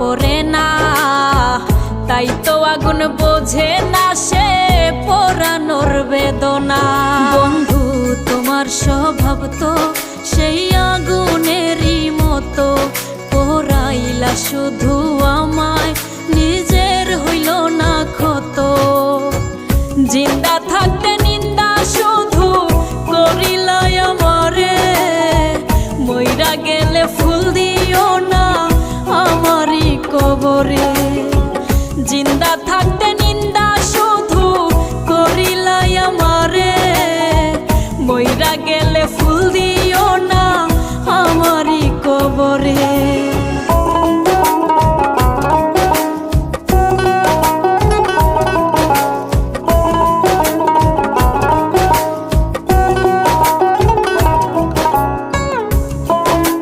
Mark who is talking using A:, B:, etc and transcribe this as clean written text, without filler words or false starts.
A: পড়ে না, তাই তো আগুন বোঝে না সে পোড়ানোর বেদনা। বন্ধু তোমার স্বভাব তো সেই আগুনেরই মতো, পোড়াইলা শুধু আমায়, নিজের হইল না ক্ষত। জিন্দা থাকতে নিন্দা শুধু করিলাই আমারে, মইরা গেলে ফুল দিও না আমারই কবরে। জিন্দা থাকতে নিন্দা শুধু করিলাই আমারে, মইরা গেলে ফুল দিও না আমারই